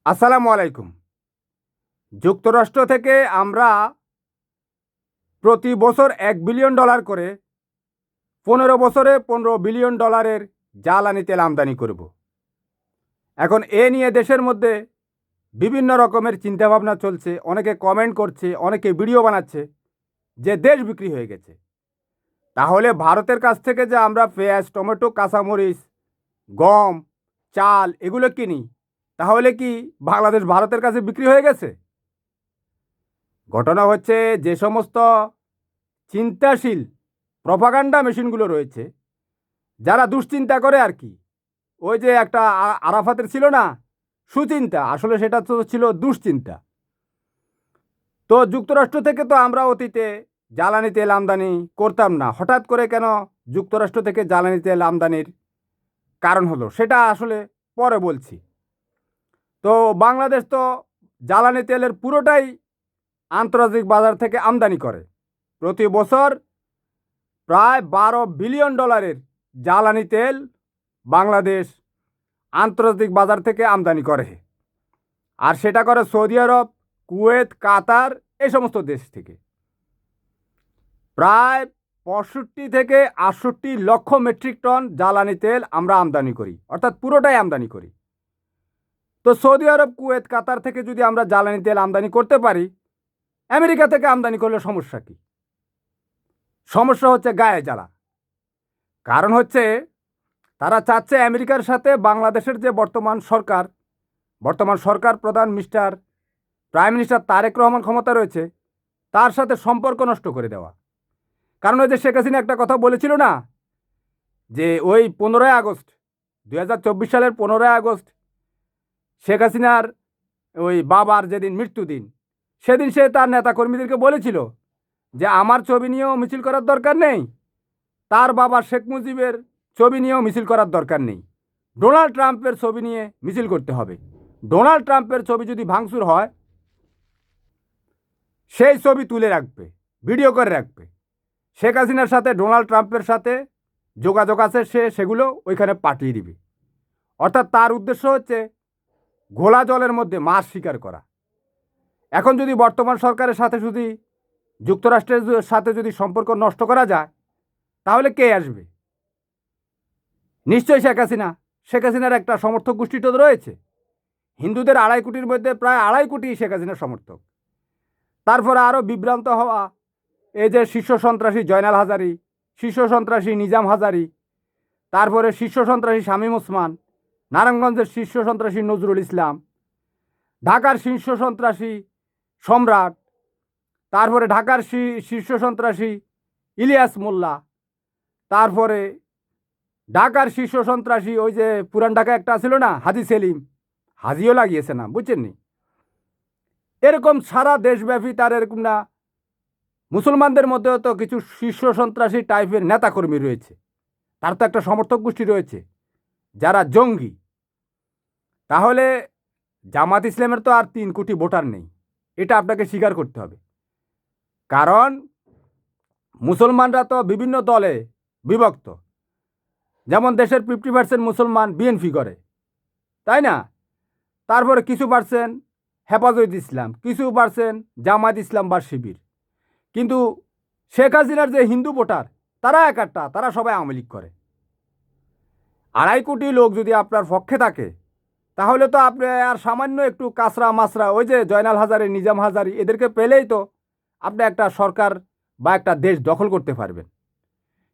আসসালামু আলাইকুম। যুক্তরাষ্ট্র থেকে আমরা প্রতি বছর $1 বিলিয়ন করে 15 বছরে $15 বিলিয়ন জ্বালানি তেল আমদানি করব। এখন এ নিয়ে দেশের মধ্যে বিভিন্ন রকমের চিন্তাভাবনা চলছে, অনেকে কমেন্ট করছে, অনেকে ভিডিও বানাচ্ছে যে দেশ বিক্রি হয়ে গেছে। তাহলে ভারতের কাছ থেকে যে আমরা পেঁয়াজ, টমেটো, কাঁচামরিচ, গম, চাল এগুলো কিনি, তাহলে কি বাংলাদেশ ভারতের কাছে বিক্রি হয়ে গেছে? ঘটনা হচ্ছে, যে সমস্ত চিন্তাশীল প্রপাগান্ডা মেশিনগুলো রয়েছে, যারা দুশ্চিন্তা করে আর কি, ওই যে একটা আরাফাতের ছিল না সুচিন্তা, আসলে সেটা তো ছিল দুশ্চিন্তা। তো যুক্তরাষ্ট্র থেকে তো আমরা অতীতে জ্বালানি তেল আমদানি করতাম না, হঠাৎ করে কেন যুক্তরাষ্ট্র থেকে জ্বালানি তেল আমদানির কারণ হলো সেটা আসলে পরে বলছি। তো বাংলাদেশ তো জ্বালানি তেলের পুরোটাই আন্তর্জাতিক বাজার থেকে আমদানি করে। প্রতি বছর প্রায় $12 বিলিয়ন জ্বালানি তেল বাংলাদেশ আন্তর্জাতিক বাজার থেকে আমদানি করে। আর সেটা করে সৌদি আরব, কুয়েত, কাতার এই সমস্ত দেশ থেকে। প্রায় 65 থেকে 68 লক্ষ মেট্রিক টন জ্বালানি তেল আমরা আমদানি করি, অর্থাৎ পুরোটাই আমদানি করি। তো সৌদি আরব, কুয়েত, কাতার থেকে যদি আমরা জ্বালানি তেল আমদানি করতে পারি, আমেরিকা থেকে আমদানি করলে সমস্যা কি? সমস্যা হচ্ছে গায়ে জ্বালা। কারণ হচ্ছে, তারা চাচ্ছে আমেরিকার সাথে বাংলাদেশের যে বর্তমান সরকার প্রধান প্রাইম মিনিস্টার তারেক রহমান ক্ষমতা রয়েছে, তার সাথে সম্পর্ক নষ্ট করে দেওয়া। কারণ ওই যে শেখ হাসিনা একটা কথা বলেছিল না, যে ওই 15 আগস্ট 2024 সালের 15 আগস্ট শেখ হাসিনার ওই বাবার যেদিন মৃত্যুদিন, সেদিন সে তার নেতাকর্মীদেরকে বলেছিল যে আমার ছবি নিয়েও মিছিল করার দরকার নেই, তার বাবা শেখ মুজিবের ছবি নিয়েও মিছিল করার দরকার নেই, ডোনাল্ড ট্রাম্পের ছবি নিয়ে মিছিল করতে হবে। ডোনাল্ড ট্রাম্পের ছবি যদি ভাঙচুর হয়, সেই ছবি তুলে রাখবে, ভিডিও করে রাখবে। শেখ হাসিনার সাথে ডোনাল্ড ট্রাম্পের সাথে যোগাযোগ আছে, সে সেগুলো ওইখানে পাঠিয়ে দিবে। অর্থাৎ তার উদ্দেশ্য হচ্ছে ঘোলা জলের মধ্যে মাছ শিকার করা। এখন যদি বর্তমান সরকারের সাথে যদি যুক্তরাষ্ট্রের সাথে যদি সম্পর্ক নষ্ট করা যায়, তাহলে কে আসবে? নিশ্চয়ই শেখ হাসিনা। শেখ হাসিনার একটা সমর্থক গোষ্ঠী তো রয়েছে। হিন্দুদের 2.5 কোটির মধ্যে প্রায় 2.5 কোটি শেখ হাসিনার সমর্থক। তারপরে আরও বিভ্রান্ত হওয়া এই যে শীর্ষ সন্ত্রাসী জয়নাল হাজারি, শীর্ষ সন্ত্রাসী নিজাম হাজারি, তারপরে শীর্ষ সন্ত্রাসী শামীম ওসমান, নারায়ণগঞ্জের শীর্ষ সন্ত্রাসী নজরুল ইসলাম, ঢাকার শীর্ষ সন্ত্রাসী সম্রাট, তারপরে ঢাকার শীর্ষ সন্ত্রাসী ইলিয়াস মোল্লা, তারপরে ঢাকার শীর্ষ সন্ত্রাসী ওই যে পুরান ঢাকা একটা ছিল না হাজি সেলিম, হাজিও লাগিয়েছে না, বুঝছেননি? এরকম সারা দেশব্যাপী তার এরকম না। মুসলমানদের মধ্যেও তো কিছু শীর্ষ সন্ত্রাসী টাইপের নেতাকর্মী রয়েছে, তার তো একটা সমর্থক গোষ্ঠী রয়েছে যারা জঙ্গি। তাহলে জামাত ইসলামের তো আর 3 কোটি ভোটার নেই, এটা আপনাকে স্বীকার করতে হবে। কারণ মুসলমানরা তো বিভিন্ন দলে বিভক্ত। যেমন দেশের 50% মুসলমান বিএনপি করে, তাই না? তারপরে কিছু পার্সেন্ট হেফাজত ইসলাম, কিছু পার্সেন্ট জামাত ইসলাম বা শিবির। কিন্তু শেখ হাসিনার যে হিন্দু ভোটার, তারা একটা, তারা সবাই আওয়ামী লীগ করে। 2.5 কোটি লোক যদি আপনার পক্ষে থাকে, তাহলে তো আপনি আর সামান্য একটু কাঁচরা মাছরা ওই যে জয়নাল হাজারি, নিজাম হাজারি এদেরকে পেলেই তো আপনি একটা সরকার বা একটা দেশ দখল করতে পারবেন।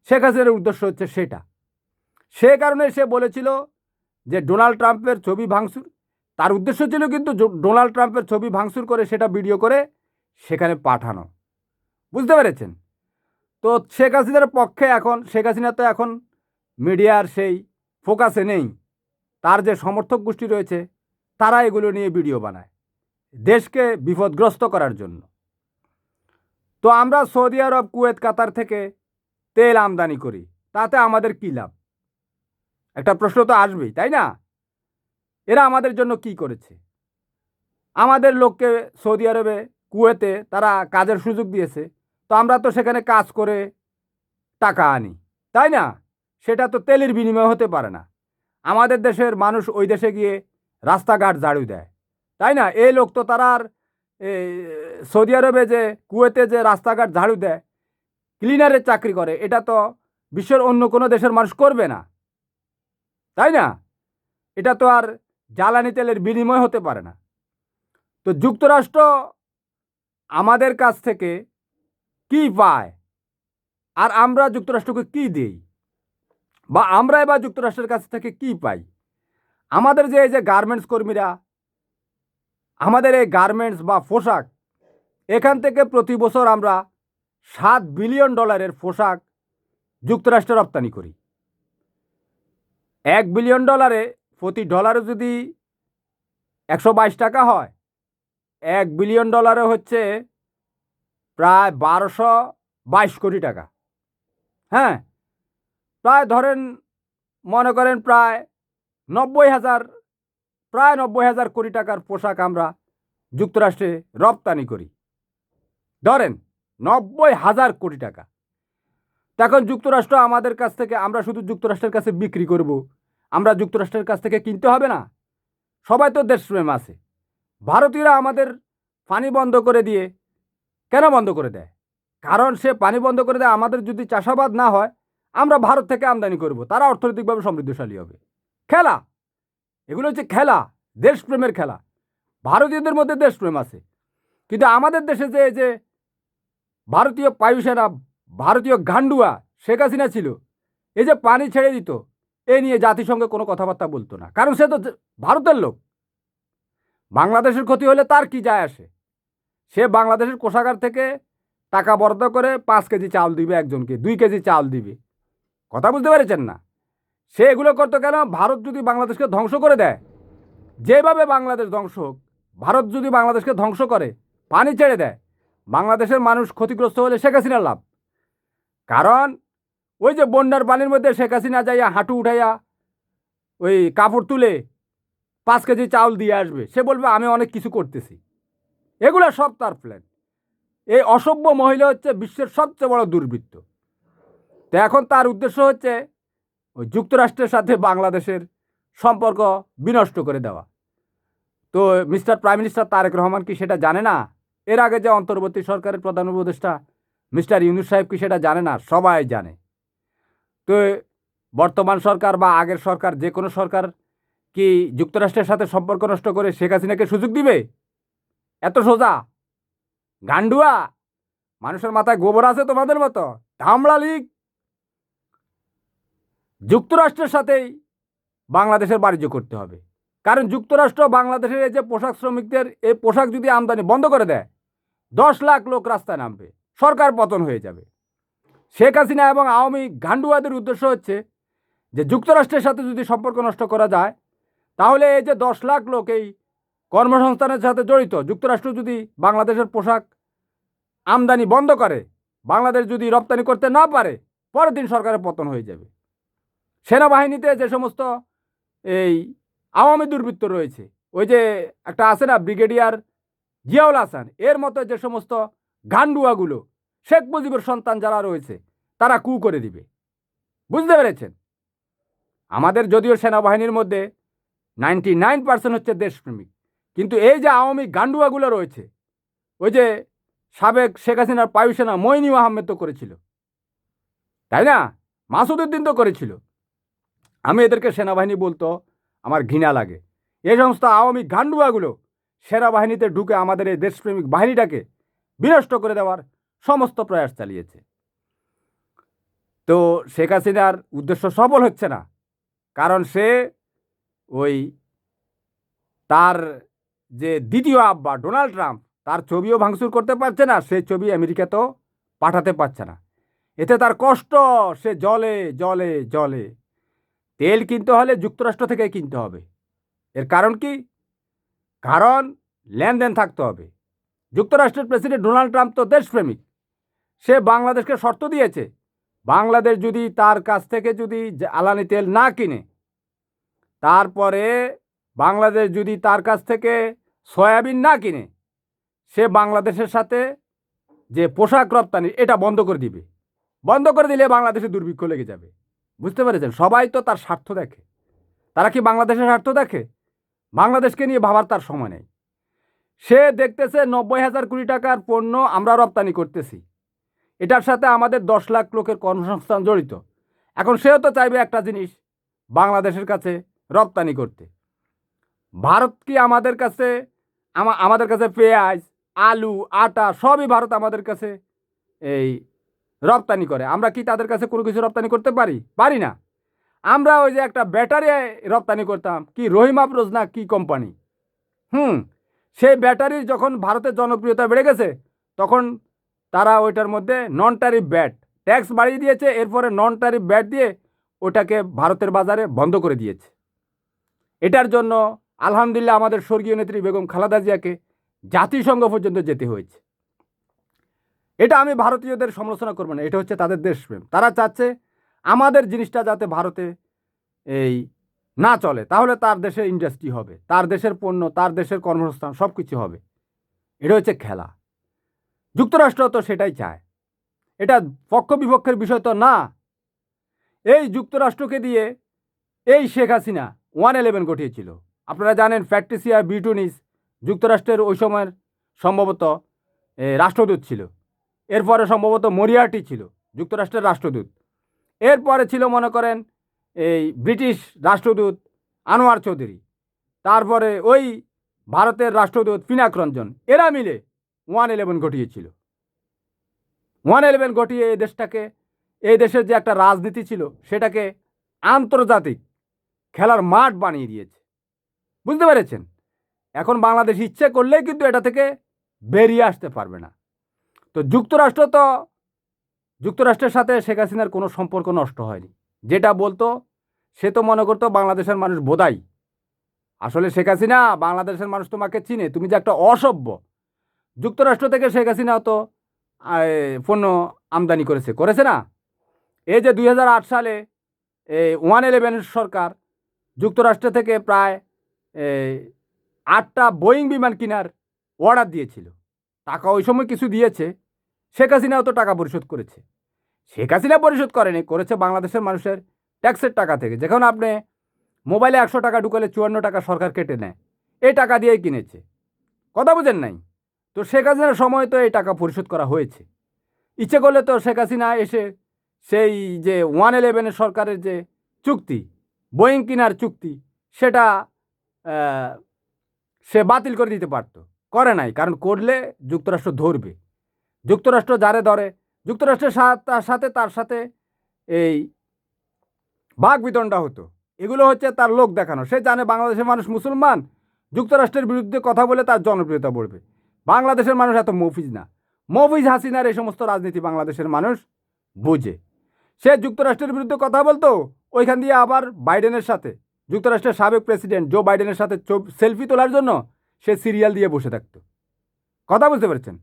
শেখ হাসিনার উদ্দেশ্য হচ্ছে সেটা। সে কারণে সে বলেছিল যে ডোনাল্ড ট্রাম্পের ছবি ভাঙচুর। তার উদ্দেশ্য ছিল কিন্তু ডোনাল্ড ট্রাম্পের ছবি ভাঙচুর করে সেটা ভিডিও করে সেখানে পাঠানো। বুঝতে পেরেছেন? তো শেখ হাসিনার পক্ষে এখন শেখ হাসিনা তো এখন মিডিয়ার সেই ফোকাসে নেই। তার যে সমর্থক গোষ্ঠী রয়েছে, তারা এগুলো নিয়ে ভিডিও বানায় দেশকে বিপদগ্রস্ত করার জন্য। তো আমরা সৌদি আরব, কুয়েত, কাতার থেকে তেল আমদানি করি, তাতে আমাদের কী লাভ? একটা প্রশ্ন তো আসবেই, তাই না? এরা আমাদের জন্য কি করেছে? আমাদের লোককে সৌদি আরবে, কুয়েতে তারা কাজের সুযোগ দিয়েছে, তো আমরা তো সেখানে কাজ করে টাকা আনি, তাই না? সেটা তো তেলের বিনিময় হতে পারে না। আমাদের দেশের মানুষ ওই দেশে গিয়ে রাস্তাঘাট ঝাড়ু দেয়, তাই না? এই লোক তো তারা আর এই সৌদি আরবে যে কুয়েতে যে রাস্তাঘাট ঝাড়ু দেয়, ক্লিনারের চাকরি করে, এটা তো বিশ্বের অন্য কোনো দেশের মানুষ করবে না, তাই না? এটা তো আর জ্বালানি তেলের বিনিময় হতে পারে না। তো যুক্তরাষ্ট্র আমাদের কাছ থেকে কি পায় আর আমরা যুক্তরাষ্ট্রকে কি দিই, বা আমরা এবার যুক্তরাষ্ট্রের কাছ থেকে কি পাই? আমাদের যে এই যে গার্মেন্টস কর্মীরা, আমাদের এই গার্মেন্টস বা পোশাক, এখান থেকে প্রতি বছর আমরা $7 বিলিয়ন পোশাক যুক্তরাষ্ট্রে রপ্তানি করি। $1 বিলিয়ন প্রতি ডলারে যদি 122 টাকা হয়, $1 বিলিয়ন হচ্ছে প্রায় 1222 কোটি টাকা। হ্যাঁ, প্রায় ধরেন, মনে করেন প্রায় 90,000 কোটি টাকার পোশাক আমরা যুক্তরাষ্ট্রে রপ্তানি করি। ধরেন 90,000 কোটি টাকা। তখন যুক্তরাষ্ট্র আমাদের কাছ থেকে, আমরা শুধু যুক্তরাষ্ট্রের কাছে বিক্রি করব, আমরা যুক্তরাষ্ট্রের কাছ থেকে কিনতে হবে না? সবাই তো দেশপ্রেম আছে। ভারতীয়রা আমাদের পানি বন্ধ করে দিয়ে, কেন বন্ধ করে দেয়? কারণ সে পানি বন্ধ করে দেয়, আমাদের যদি চাষাবাদ না হয় আমরা ভারত থেকে আমদানি করব, তারা অর্থনৈতিকভাবে সমৃদ্ধশালী হবে। খেলা, এগুলো হচ্ছে খেলা, দেশপ্রেমের খেলা। ভারতীয়দের মধ্যে দেশপ্রেম আছে, কিন্তু আমাদের দেশে যে যে ভারতীয় বায়ুসেনা, ভারতীয় গান্ডুয়া শেখ হাসিনা ছিল, এই যে পানি ছেড়ে দিত, এ নিয়ে জাতিসংঘে কোনো কথাবার্তা বলতো না, কারণ সে তো ভারতের লোক। বাংলাদেশের ক্ষতি হলে তার কি যায় আসে? সে বাংলাদেশের কোষাগার থেকে টাকা বরাদ্দ করে 5 কেজি চাল দিবে একজনকে, 2 কেজি চাল দিবে। কথা বুঝতে পেরেছেন না? সে এগুলো করতো কেন? ভারত যদি বাংলাদেশকে ধ্বংস করে দেয়, যেভাবে বাংলাদেশ ধ্বংস হোক, ভারত যদি বাংলাদেশকে ধ্বংস করে, পানি ছেড়ে দেয়, বাংলাদেশের মানুষ ক্ষতিগ্রস্ত হলে শেখ হাসিনার লাভ। কারণ ওই যে বন্যার পানির মধ্যে শেখ হাসিনা যাইয়া হাঁটু উঠাইয়া ওই কাপড় তুলে 5 কেজি চাউল দিয়ে আসবে, সে বলবে আমি অনেক কিছু করতেছি। এগুলো সব তার প্ল্যান। এই অসভ্য মহিলা হচ্ছে বিশ্বের সবচেয়ে বড় দুর্বৃত্ত। তো এখন তার উদ্দেশ্য হচ্ছে ওই যুক্তরাষ্ট্রের সাথে বাংলাদেশের সম্পর্ক বিনষ্ট করে দেওয়া। তো mister prime minister Tarique Rahman কি সেটা জানে না? এর আগে যে অন্তর্বর্তী সরকারের প্রধান উপদেষ্টা মিস্টার ইউনূস সাহেব কি সেটা জানে না? সবাই জানে। তো বর্তমান সরকার বা আগের সরকার, যে কোনো সরকার কি যুক্তরাষ্ট্রের সাথে সম্পর্ক নষ্ট করে শেখ হাসিনাকে সুযোগ দিবে? এত সোজা? গান্ডুয়া, মানুষের মাথায় গোবর আছে তোমাদের মতো? ধামড়া লীগ। যুক্তরাষ্ট্রের সাথেই বাংলাদেশের বাণিজ্য করতে হবে, কারণ যুক্তরাষ্ট্র বাংলাদেশের এই যে পোশাক শ্রমিকদের এই পোশাক যদি আমদানি বন্ধ করে দেয়, 10 লাখ লোক রাস্তায় নামবে, সরকার পতন হয়ে যাবে। শেখ হাসিনা এবং আওয়ামী গান্ডুয়াদের উদ্দেশ্য হচ্ছে যে যুক্তরাষ্ট্রের সাথে যদি সম্পর্ক নষ্ট করা যায়, তাহলে এই যে 10 লাখ লোক এই কর্মসংস্থানের সাথে জড়িত, যুক্তরাষ্ট্র যদি বাংলাদেশের পোশাক আমদানি বন্ধ করে, বাংলাদেশ যদি রপ্তানি করতে না পারে, পরের দিন সরকারের পতন হয়ে যাবে। সেনাবাহিনীতে যে সমস্ত এই আওয়ামী দুর্বৃত্ত রয়েছে, ওই যে একটা আছে না ব্রিগেডিয়ার জিয়াউল হাসান, এর মতো যে সমস্ত গান্ডুয়াগুলো, শেখ মুজিবের সন্তান যারা রয়েছে, তারা কু করে দিবে। বুঝতে পেরেছেন? আমাদের যদিও সেনাবাহিনীর মধ্যে 99% হচ্ছে দেশপ্রেমিক, কিন্তু এই যে আওয়ামী গান্ডুয়াগুলো রয়েছে, ওই যে সাবেক শেখ হাসিনার বায়ুসেনা মইনু আহমেদ তো করেছিল, তাই না? মাসুদ উদ্দিন তো করেছিল। আমি এদেরকে সেনাবাহিনী বলতো আমার ঘৃণা লাগে। এই সমস্ত আওয়ামী গান্ডুয়াগুলো সেনাবাহিনীতে ঢুকে আমাদের এই দেশপ্রেমিক বাহিনীটাকে বিনষ্ট করে দেওয়ার সমস্ত প্রয়াস চালিয়েছে। তো শেখ হাসিনার উদ্দেশ্য সফল হচ্ছে না, কারণ সে ওই তার যে দ্বিতীয় আব্বা ডোনাল্ড ট্রাম্প, তার ছবিও ভাঙচুর করতে পারছে না, সে ছবি আমেরিকাতেও পাঠাতে পারছে না। এতে তার কষ্ট, সে জলে জলে জলে। তেল কিনতে হলে যুক্তরাষ্ট্র থেকে কিনতে হবে। এর কারণ কি? কারণ লেনদেন থাকতে হবে। যুক্তরাষ্ট্রের প্রেসিডেন্ট ডোনাল্ড ট্রাম্প তো দেশপ্রেমিক, সে বাংলাদেশকে শর্ত দিয়েছে, বাংলাদেশ যদি তার কাছ থেকে যদি জ্বালানি তেল না কিনে, তারপরে বাংলাদেশ যদি তার কাছ থেকে সয়াবিন না কিনে, সে বাংলাদেশের সাথে যে পোশাক রপ্তানি এটা বন্ধ করে দিবে। বন্ধ করে দিলে বাংলাদেশে দুর্ভিক্ষ লেগে যাবে। বুঝতে পেরেছেন? সবাই তো তার স্বার্থ দেখে, তারা কি বাংলাদেশের স্বার্থ দেখে? বাংলাদেশকে নিয়ে ভাবার তার সময় নেই। সে দেখতেছে 90,000 কোটি টাকার পণ্য আমরা রপ্তানি করতেছি, এটার সাথে আমাদের 10 লাখ লোকের কর্মসংস্থান জড়িত। এখন সেও তো চাইবে একটা জিনিস বাংলাদেশের কাছে রপ্তানি করতে। ভারত কি আমাদের কাছে আমাদের কাছে পেঁয়াজ, আলু, আটা সবই ভারত আমাদের কাছে এই রপ্তানি করে। আমরা কি তাদের কাছে কোনো কিছু রপ্তানি করতে পারি? পারি না। আমরা ওই যে একটা ব্যাটারি রপ্তানি করতাম, কি রহিম আফরোজ না কি কোম্পানি, সেই ব্যাটারির যখন ভারতের জনপ্রিয়তা বেড়ে গেছে, তখন তারা ওইটার মধ্যে নন ট্যারিফ ব্যাট ট্যাক্স বাড়িয়ে দিয়েছে। এরপরে নন ট্যারিফ ব্যাট দিয়ে ওটাকে ভারতের বাজারে বন্ধ করে দিয়েছে। এটার জন্য আলহামদুলিল্লাহ আমাদের স্বর্গীয় নেত্রী বেগম খালেদা জিয়াকে জাতিসংঘ পর্যন্ত যেতে হয়েছে। এটা আমি ভারতীয়দের সমালোচনা করবো না, এটা হচ্ছে তাদের দেশপ্রেম। তারা চাচ্ছে আমাদের জিনিসটা যাতে ভারতে এই না চলে, তাহলে তার দেশের ইন্ডাস্ট্রি হবে, তার দেশের পণ্য, তার দেশের কর্মসংস্থান সব কিছু হবে। এটা হচ্ছে খেলা। যুক্তরাষ্ট্র তো সেটাই চায়। এটা পক্ষ বিপক্ষের বিষয় তো না। এই যুক্তরাষ্ট্রকে দিয়ে এই শেখ হাসিনা 111 ঘটিয়েছিল। আপনারা জানেন প্যাট্রিসিয়া বিউটিনিস যুক্তরাষ্ট্রের ওই সময়ের সম্ভবত রাষ্ট্রদূত ছিল। এরপরে সম্ভবত মরিয়ার্টি ছিল যুক্তরাষ্ট্রের রাষ্ট্রদূত। এরপরে ছিল মনে করেন এই ব্রিটিশ রাষ্ট্রদূত আনোয়ার চৌধুরী, তারপরে ওই ভারতের রাষ্ট্রদূত পিনাক রঞ্জন, এরা মিলে 111 ঘটিয়েছিল। 111 ঘটিয়ে এই দেশটাকে, এই দেশের যে একটা রাজনীতি ছিল সেটাকে আন্তর্জাতিক খেলার মাঠ বানিয়ে দিয়েছে। বুঝতে পেরেছেন? এখন বাংলাদেশ ইচ্ছে করলেই কিন্তু এটা থেকে বেরিয়ে আসতে পারবে না। তো যুক্তরাষ্ট্রের সাথে শেখ হাসিনার কোনো সম্পর্ক নষ্ট হয়নি। যেটা বলতো সে তো মনে করতো বাংলাদেশের মানুষ বোধাই। আসলে শেখ হাসিনা, বাংলাদেশের মানুষ তোমাকে চিনে, তুমি যে একটা অসভ্য। যুক্তরাষ্ট্র থেকে শেখ হাসিনা তো পণ্য আমদানি করেছে না। এই যে 2008 সালে 111 সরকার যুক্তরাষ্ট্র থেকে প্রায় 8টা বোয়িং বিমান কেনার অর্ডার দিয়েছিল। টাকা ওই সময় কিছু দিয়েছে, শেখ হাসিনাও তো টাকা পরিশোধ করেছে। শেখ হাসিনা পরিশোধ করেনি, করেছে বাংলাদেশের মানুষের ট্যাক্সের টাকা থেকে। যখন আপনি মোবাইলে 100 টাকা ঢুকালে 54 টাকা সরকার কেটে নেয়, এই টাকা দিয়েই কিনেছে। কথা বুঝেন নাই? তো শেখ হাসিনার সময় তো এই টাকা পরিশোধ করা হয়েছে। ইচ্ছে করলে তো শেখ হাসিনা এসে সেই যে 111 সরকারের যে চুক্তি, বোয়িং কেনার চুক্তি, সেটা সে বাতিল করে দিতে পারত, করে নাই। কারণ করলে যুক্তরাষ্ট্র ধরবে। যুক্তরাষ্ট্র যারে ধরে, যুক্তরাষ্ট্রের তার সাথে এই বাক বিতণ্ডা হতো। এগুলো হচ্ছে তার লোক দেখানো। সে জানে বাংলাদেশের মানুষ মুসলমান, যুক্তরাষ্ট্রের বিরুদ্ধে কথা বলে তার জনপ্রিয়তা বাড়বে। বাংলাদেশের মানুষ এত মফিজ না। মফিজ হাসিনার এই সমস্ত রাজনীতি বাংলাদেশের মানুষ বুঝে। সে যুক্তরাষ্ট্রের বিরুদ্ধে কথা বলতো, ওইখান দিয়ে আবার বাইডেনের সাথে, যুক্তরাষ্ট্রের সাবেক প্রেসিডেন্ট জো বাইডেনের সাথে সেলফি তোলার জন্য সে সিরিয়াল দিয়ে বসে থাকতো। কথা বুঝতে পেরেছেন?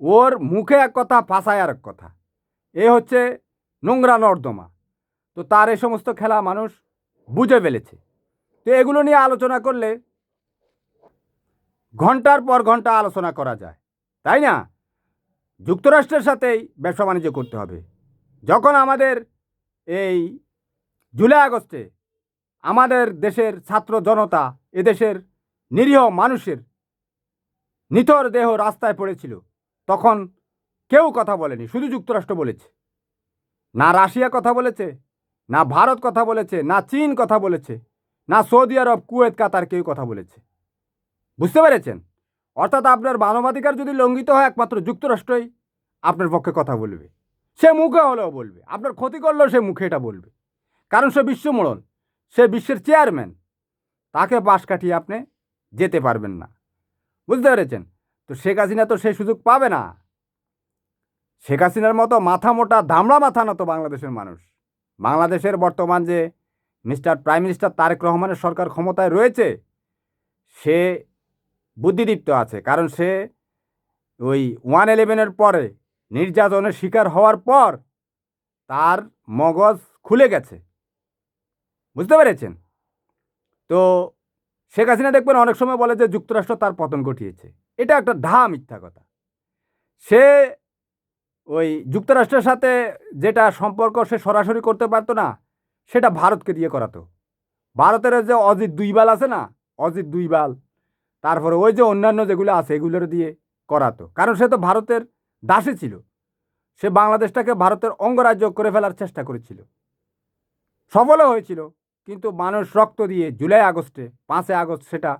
ওর মুখে এক কথা, ভাষায় আর এক কথা। এ হচ্ছে নোংরা নর্দমা। তো তার এই সমস্ত খেলা মানুষ বুঝে ফেলেছে। তো এগুলো নিয়ে আলোচনা করলে ঘন্টার পর ঘন্টা আলোচনা করা যায়, তাই না? যুক্তরাষ্ট্রের সাথেই ব্যবসা বাণিজ্য করতে হবে। যখন আমাদের এই জুলাই আগস্টে আমাদের দেশের ছাত্র জনতা, এদেশের নিরীহ মানুষের নিথর দেহ রাস্তায় পড়েছিল, তখন কেউ কথা বলেনি, শুধু যুক্তরাষ্ট্র বলেছে। না রাশিয়া কথা বলেছে, না ভারত কথা বলেছে, না চীন কথা বলেছে, না সৌদি আরব, কুয়েত, কাতার কেউ কথা বলেছে। বুঝতে পেরেছেন? অর্থাৎ আপনার মানবাধিকার যদি লঙ্ঘিত হয়, একমাত্র যুক্তরাষ্ট্রই আপনার পক্ষে কথা বলবে। সে মুখে হলেও বলবে, আপনার ক্ষতি করলেও সে মুখে এটা বলবে। কারণ সে বিশ্বমোড়ল, সে বিশ্বের চেয়ারম্যান। তাকে পাশ কাটিয়ে আপনি যেতে পারবেন না। বুঝতে পেরেছেন? তো শেখ হাসিনা তো সেই সুযোগ পাবে না। শেখ হাসিনার মতো মাথা মোটা ধামড়া মাথা না তো বাংলাদেশের মানুষ। বাংলাদেশের বর্তমান যে প্রাইম মিনিস্টার তারেক রহমানের সরকার ক্ষমতায় রয়েছে, সে বুদ্ধিদীপ্ত আছে। কারণ সে ওই 111 পরে নির্যাতনের শিকার হওয়ার পর তার মগজ খুলে গেছে। বুঝতে পেরেছেন? তো শেখ হাসিনা দেখবেন অনেক সময় বলে যে যুক্তরাষ্ট্র তার পতন ঘটিয়েছে। এটা একটা মিথ্যা কথা। সে ওই যুক্তরাষ্ট্রের সাথে যেটা সম্পর্ক সে সরাসরি করতে পারতো না, সেটা ভারতকে দিয়ে করাতো। ভারতের যে অজিত দুইবাল আছে না, অজিত দুইবাল, তারপরে ওই যে অন্যান্য যেগুলো আছে এগুলোর দিয়ে করাতো, কারণ সে তো ভারতের দাসী ছিল। সে বাংলাদেশটাকে ভারতের অঙ্গরাজ্য করে ফেলার চেষ্টা করেছিল, সফলও হয়েছিল। কিন্তু মানুষ রক্ত দিয়ে জুলাই আগস্টে 5 আগস্ট সেটা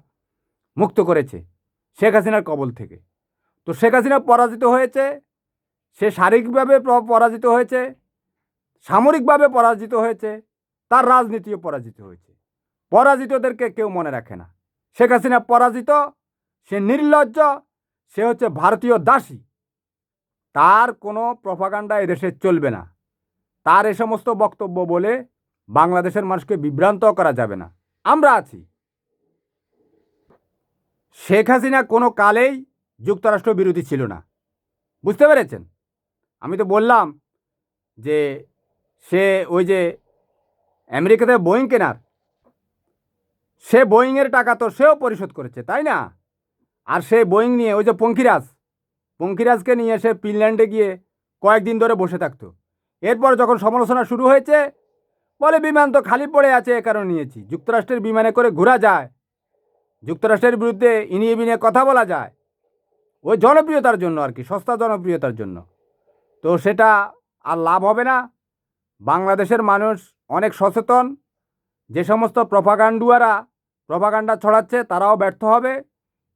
মুক্ত করেছে শেখ হাসিনার কবল থেকে। তো শেখ হাসিনা পরাজিত হয়েছে, সে শারীরিকভাবে পরাজিত হয়েছে, সামরিকভাবে পরাজিত হয়েছে, তার রাজনীতিও পরাজিত হয়েছে। পরাজিতদেরকে কেউ মনে রাখে না। শেখ হাসিনা পরাজিত, সে নির্লজ্জ, সে হচ্ছে ভারতীয় দাসী। তার কোনো প্রপাগান্ডা এদেশে চলবে না। তার এ সমস্ত বক্তব্য বলে বাংলাদেশের মানুষকে বিভ্রান্ত করা যাবে না। আমরা আছি। শেখ হাসিনা কোনো কালেই যুক্তরাষ্ট্র বিরোধী ছিল না, বুঝতে পেরেছেন? আমি তো বললাম যে সে ওই যে আমেরিকাতে বোয়িং কেনার, সে বোয়িংয়ের টাকা তো সেও পরিশোধ করেছে, তাই না? আর সে বোয়িং নিয়ে ওই যে পঙ্খিরাজকে নিয়ে সে ফিনল্যান্ডে গিয়ে কয়েকদিন ধরে বসে থাকতো। এরপর যখন সমালোচনা শুরু হয়েছে, বলে বিমান তো খালি পড়ে আছে, এ কারণে নিয়েছি। যুক্তরাষ্ট্রের বিমানে করে ঘোরা যায়, যুক্তরাষ্ট্রের বিরুদ্ধে ইনিয়ে বিনিয়ে কথা বলা যায়, ওই জনপ্রিয়তার জন্য আর কি, সস্তা জনপ্রিয়তার জন্য। তো সেটা আর লাভ হবে না। বাংলাদেশের মানুষ অনেক সচেতন। যে সমস্ত প্রপাগান্ডা ছড়াচ্ছে তারাও ব্যর্থ হবে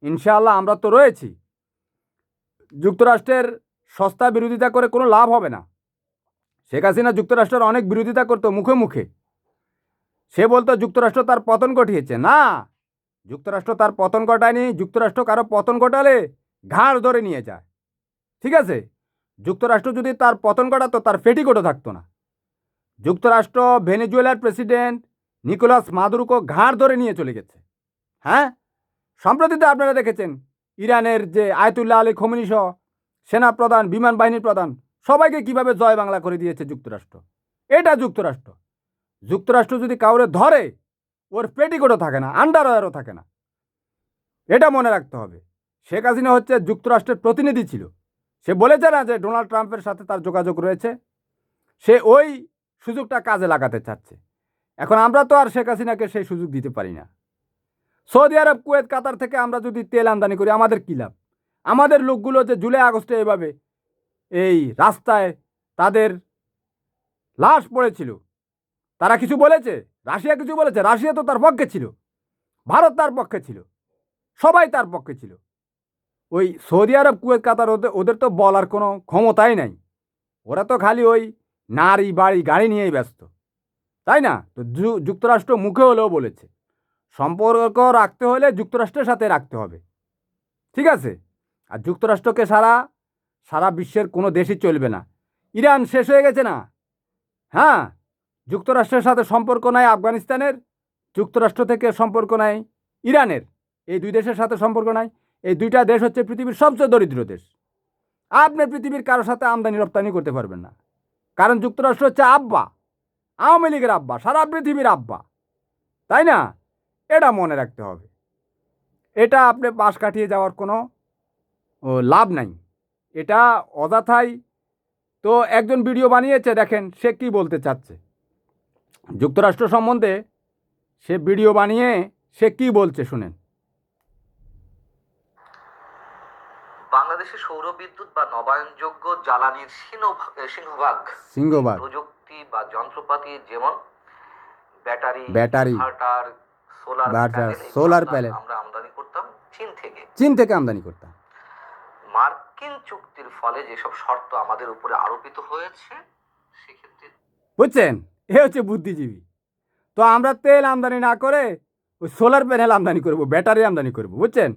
ইনশাআল্লাহ। আমরা তো রয়েছি। যুক্তরাষ্ট্রের সস্তা বিরোধিতা করে কোনো লাভ হবে না। শেখ হাসিনা যুক্তরাষ্ট্রের অনেক বিরোধিতা করতো মুখে মুখে। সে বলতো যুক্তরাষ্ট্র তার পতন ঘটিয়েছে। না, যুক্তরাষ্ট্র তার পতন ঘটায়নি। যুক্তরাষ্ট্র কারো পতন ঘটালে ঘাড় ধরে নিয়ে যায়, ঠিক আছে? যুক্তরাষ্ট্র যদি তার পতন ঘটাতো, তার পেটিকোটও থাকতো না। যুক্তরাষ্ট্র ভেনেজুয়েলার প্রেসিডেন্ট নিকোলাস মাদুরোকে ঘাড় ধরে নিয়ে চলে গেছে। হ্যাঁ, সম্প্রতি তো আপনারা দেখেছেন ইরানের যে আয়াতুল্লাহ আলী খোমেনি সহ সেনাপ্রধান, বিমান বাহিনীর প্রধান, সবাইকে কিভাবে জয় বাংলা করে দিয়েছে যুক্তরাষ্ট্র। এটা যুক্তরাষ্ট্র। যুক্তরাষ্ট্র যদি কাউরে ধরে, ওর পেটিকোটও থাকে না, আন্ডারওয়্যারও থাকে না। এটা মনে রাখতে হবে। শেখ হাসিনা হচ্ছে যুক্তরাষ্ট্রের প্রতিনিধি ছিল। সে বলেছে না যে ডোনাল্ড ট্রাম্পের সাথে তার যোগাযোগ রয়েছে, সে ওই সুযোগটা কাজে লাগাতে চাচ্ছে। এখন আমরা তো আর শেখ হাসিনাকে সেই সুযোগ দিতে পারি না। সৌদি আরব, কুয়েত, কাতার থেকে আমরা যদি তেল আমদানি করি, আমাদের কী লাভ? আমাদের লোকগুলো যে জুলাই আগস্টে এভাবে এই রাস্তায় তাদের লাশ পড়েছিল, তারা কিছু বলেছে? রাশিয়া কিছু বলেছে? রাশিয়া তো তার পক্ষে ছিল, ভারত তার পক্ষে ছিল, সবাই তার পক্ষে ছিল। ওই সৌদি আরব, কুয়েত, কাতার ওদের তো বলার কোনো ক্ষমতাই নাই। ওরা তো খালি ওই নারী, বাড়ি, গাড়ি নিয়েই ব্যস্ত, তাই না? তো যুক্তরাষ্ট্র মুখে হলেও বলেছে সম্পর্ক রাখতে হলে যুক্তরাষ্ট্রের সাথে রাখতে হবে, ঠিক আছে? আর যুক্তরাষ্ট্রকে সারা বিশ্বের কোনো দেশই চলবে না। ইরান শেষ হয়ে গেছে না? হ্যাঁ, যুক্তরাষ্ট্রের সাথে সম্পর্ক নাই আফগানিস্তানের, যুক্তরাষ্ট্র থেকে সম্পর্ক নাই ইরানের। এই দুই দেশের সাথে সম্পর্ক নাই। এই দুইটা দেশ হচ্ছে পৃথিবীর সবচেয়ে দরিদ্র দেশ। আপনি পৃথিবীর কারোর সাথে আমদানি রপ্তানি করতে পারবেন না, কারণ যুক্তরাষ্ট্র হচ্ছে আব্বা, আওয়ামী লীগের আব্বা, সারা পৃথিবীর আব্বা, তাই না? এটা মনে রাখতে হবে। এটা আপনি পাশ কাটিয়ে যাওয়ার কোনো লাভ নাই। এটা অযথাই। তো একজন ভিডিও বানিয়েছে, দেখেন সে কি বলতে চাচ্ছে যুক্তরাষ্ট্র সম্বন্ধে। সে ভিডিও বানিয়ে সে কি বলছে শুনেন। বাংলাদেশের সৌর বিদ্যুৎ বা নবায়নযোগ্য জ্বালানির সিংহভাগ প্রযুক্তি বা যন্ত্রপাতি, যেমন ব্যাটারি, ইনভার্টার, সোলার প্যানেল আমরা আমদানি করতাম চীন থেকে আমদানি করতাম। মার্কিন চুক্তির ফলে যেসব শর্ত আমাদের উপরে আরোপিত হয়েছে, সেক্ষেত্রে বুঝছেন, এ হচ্ছে বুদ্ধিজীবী। তো আমরা তেল আমদানি না করে ওই সোলার প্যানেল আমদানি করব, ব্যাটারি আমদানি করব, বুঝছেন?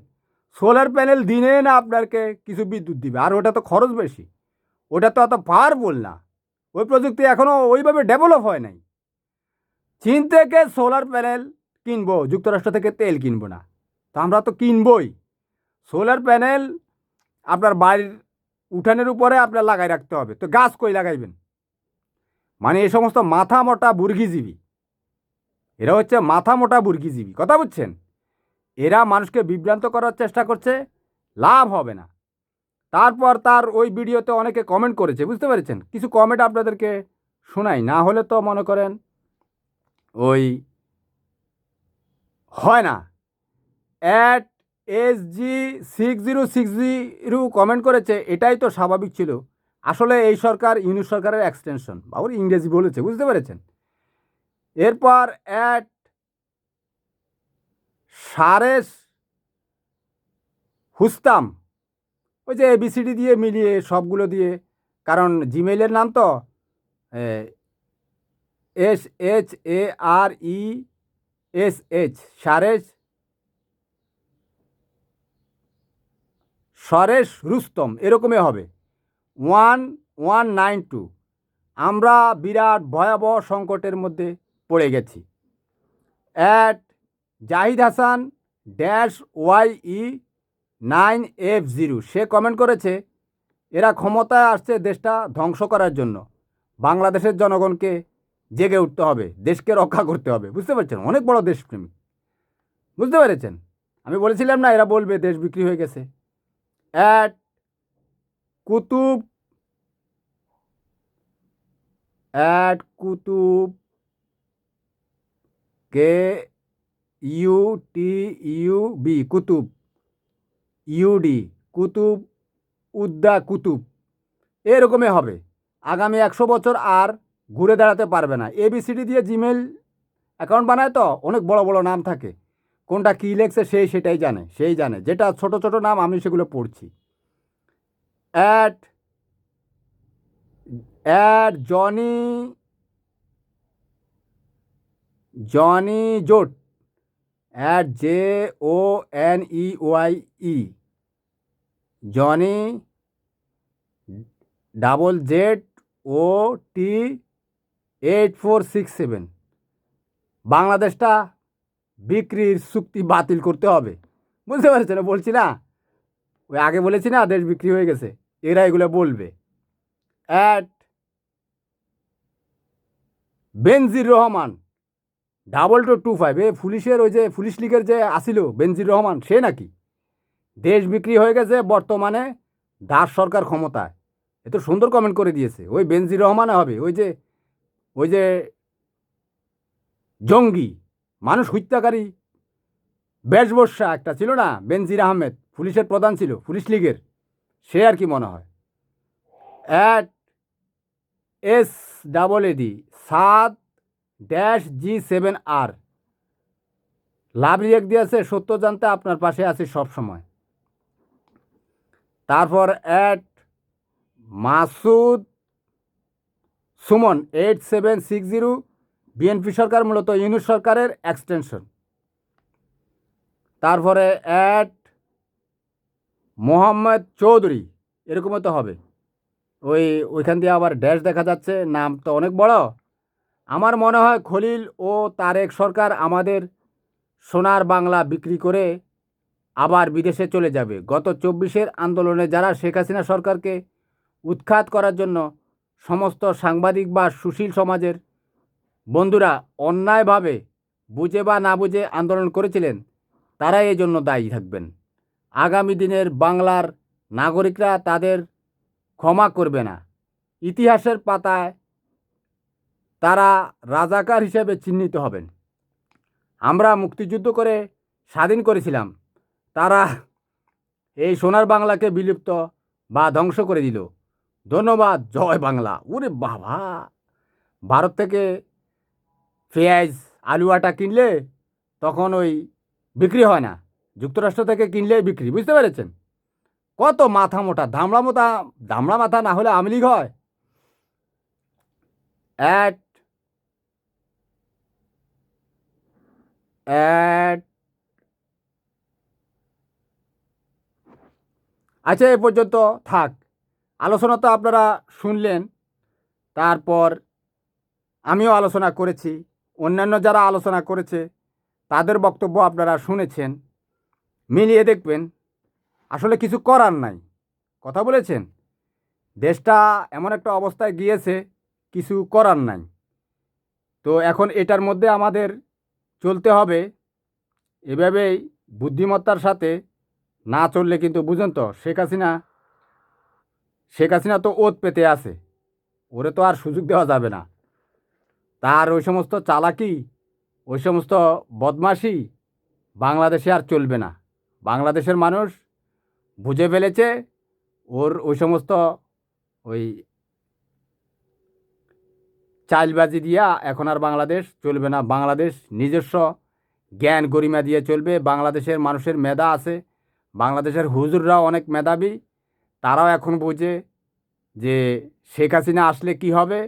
সোলার প্যানেল দিনে না আপনাকে কিছু বিদ্যুৎ দিবে, আর ওটা তো খরচ বেশি, ওটা তো অত পাওয়ারফুল না। ওই প্রযুক্তি এখনও ওইভাবে ডেভেলপ হয় নাই। চীন থেকে সোলার প্যানেল কিনবো, যুক্তরাষ্ট্র থেকে তেল কিনবো না। তো আমরা তো কিনবই। সোলার প্যানেল আপনার বাড়ির উঠানের উপরে আপনার লাগাই রাখতে হবে। তো গাছ কই লাগাইবেন? মানে এই সমস্ত মাথা মোটা বুর্গিজীবী, এরা হচ্ছে মাথা মোটা বুর্গিজীবী, কথা বুঝছেন? এরা মানুষকে বিভ্রান্ত করার চেষ্টা করছে, লাভ হবে না। তারপর তার ওই ভিডিওতে অনেকে কমেন্ট করেছে, বুঝতে পেরেছেন? কিছু কমেন্ট আপনাদেরকে শোনাই, না হলে তো মনে করেন ওই হয় না। SG6060 কমেন্ট করেছে, এটাই তো স্বাভাবিক ছিল। আসলে এই সরকার ইউনিট সরকারের এক্সটেনশন। বাবুর ইংরেজি বলেছে, বুঝতে পেরেছেন। এরপর অ্যাট সারেস হুস্তাম, ওই যে ABCD দিয়ে মিলিয়ে সবগুলো দিয়ে, কারণ জিমেইলের নাম তো SHARESH, সরেশ রুস্তম, এরকমই হবে। 1192। আমরা বিরাট ভয়াবহ সংকটের মধ্যে পড়ে গেছি। At Zahid Hasan -YE9F0, say comment করেছে, এরা ক্ষমতায় আসছে দেশটা ধ্বংস করার জন্য। বাংলাদেশের জনগণকে জেগে উঠতে হবে, দেশকে রক্ষা করতে হবে। বুঝতে পারছেন, অনেক বড় দেশপ্রেমী। বুঝতে পেরেছেন, আমি বলেছিলাম না এরা বলবে দেশ বিক্রি হয়ে গেছে। At Kutub KUTUB, Kutub UD, Kutub উদ্দা কুতুব, এরকমই হবে। আগামী 100 বছর আর ঘুরে দাঁড়াতে পারবে না। ABCD দিয়ে জিমেল অ্যাকাউন্ট বানায় তো, অনেক বড় বড় নাম থাকে, কোনটা কী লেখছে সেটাই জানে, সেই জানে। যেটা ছোট ছোট নাম আমি সেগুলো পড়ছি। অ্যাট জনি জোট, JONEYE, জনি ZOT8467। বাংলাদেশটা বিক্রির চুক্তি বাতিল করতে হবে। বুঝতে পারছেন, বলছি না, ওই আগে বলেছি না দেশ বিক্রি হয়ে গেছে, এরা এগুলো বলবে। অ্যাট বেনজির রহমান 2225, পুলিশের ওই যে পুলিশ লীগের যে আসিল বেনজির রহমান, সে নাকি দেশ বিক্রি হয়ে গেছে, বর্তমানে দাস সরকার ক্ষমতায়। এত সুন্দর কমেন্ট করে দিয়েছে, ওই বেনজির রহমান হবে, ওই যে জঙ্গি মানুষ হত্যাকারী বেশবস্যা একটা ছিল না, বেনজির আহমেদ, পুলিশের প্রধান ছিল পুলিশ লীগের, সে আর কি মনে হয়। At SAAD 7-G7R, love react দিয়েছে, সত্য জানতে আপনার পাশে আছি সব সময়। তারপর অ্যাট মাসুদ সুমন 8760, বিএনপি সরকার মূলত ইউনিট সরকারের এক্সটেনশন। তারপরে অ্যাট মোহাম্মদ চৌধুরী, এরকমই তো হবে। ওইখান দিয়ে আবার ড্যাশ দেখা যাচ্ছে, নাম তো অনেক বড়। আমার মনে হয় খলিল ও তারেক সরকার আমাদের সোনার বাংলা বিক্রি করে আবার বিদেশে চলে যাবে। গত 24-এর আন্দোলনে যারা শেখ হাসিনা সরকারকে উৎখাত করার জন্য সমস্ত সাংবাদিক বা সুশীল সমাজের বন্ধুরা অন্যায়ভাবে বুঝে বা না বুঝে আন্দোলন করেছিলেন, তারাই এই জন্য দায়ী থাকবেন। আগামী দিনের বাংলার নাগরিকরা তাদের ক্ষমা করবে না। ইতিহাসের পাতায় তারা রাজাকার হিসেবে চিহ্নিত হবেন। আমরা মুক্তিযুদ্ধ করে স্বাধীন করেছিলাম, তারা এই সোনার বাংলাকে বিলুপ্ত বা ধ্বংস করে দিল। ধন্যবাদ, জয় বাংলা। ওরে বাবা, ভারত থেকে পেঁয়াজ আলু আটা কিনলে তখন ওই বিক্রি হয় না, যুক্তরাষ্ট্র থেকে কিনলেই বিক্রি। বুঝতে পেরেছেন, কত মাথা মোটা ধামড়া মাথা না হলে আওয়ামী লীগ হয়। অ্যাট আচ্ছা, এ পর্যন্ত থাক। আলোচনা তো আপনারা শুনলেন, তারপর আমিও আলোচনা করেছি, অন্যান্য যারা আলোচনা করেছে তাদের বক্তব্য আপনারা শুনেছেন, মিলিয়ে দেখবেন। আসলে কিছু করার নাই, কথা বলেছেন, দেশটা এমন একটা অবস্থায় গিয়েছে, কিছু করার নাই। তো এখন এটার মধ্যে আমাদের চলতে হবে। এভাবেই বুদ্ধিমত্তার সাথে না চললে কিন্তু বুঝেন তো, শেখ হাসিনা তো ওত পেতে আছে, ওরে তো আর সুযোগ দেওয়া যাবে না। তার ওই সমস্ত চালাকি, ওই সমস্ত বদমাশি বাংলাদেশে আর চলবে না। বাংলাদেশের মানুষ বুঝে ফেলেছে ওই সমস্ত ওই চালবাজি দিয়া এখন আর বাংলাদেশ চলবে না। বাংলাদেশ নিজস্ব জ্ঞান গরিমা দিয়ে চলবে। বাংলাদেশের মানুষের মেধা আছে, বাংলাদেশের হুজুররাও অনেক মেধাবী, তারাও এখন বোঝে যে শেখ হাসিনা আসলে কি হবে।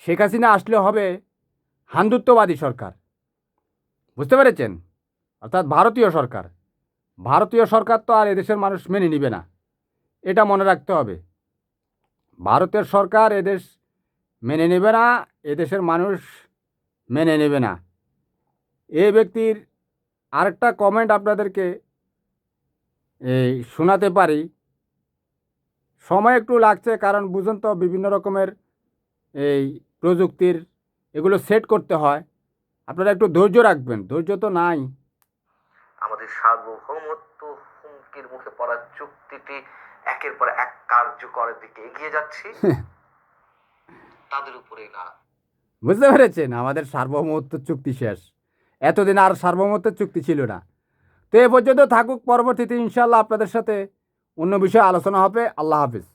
শেখ হাসিনা আসলে হবে হিন্দুত্ববাদী সরকার, বুঝতে পেরেছেন? অর্থাৎ ভারতীয় সরকার। ভারতীয় সরকার তো আর এদেশের মানুষ মেনে নিবে না, এটা মনে রাখতে হবে। ভারতের সরকার এদেশ মেনে নেবে না, এদেশের মানুষ মেনে নেবে না। এই ব্যক্তির আরেকটা কমেন্ট আপনাদেরকে শোনাতে পারি। সময় একটু লাগছে, কারণ বুঝুন তো বিভিন্ন রকমের এই প্রযুক্তির এগুলো সেট করতে হয়। আপনারা একটু ধৈর্য রাখবেন, ধৈর্য তো নাই। আমাদের সার্বভৌমত্ব হুমকির মুখে পড়া চুক্তিটি একের পর এক কার্যকরের দিকে এগিয়ে যাচ্ছে। তাদের উপরেই না, বুঝতে পেরেছেন? আমাদের সার্বভৌমত্ব চুক্তি শেষ, এতদিন আর সার্বভৌমত্ব চুক্তি ছিল না। তো এ পর্যন্ত থাকুক, পরবর্তীতে ইনশাল্লাহ আপনাদের সাথে অন্য বিষয়ে আলোচনা হবে। আল্লাহ হাফিজ।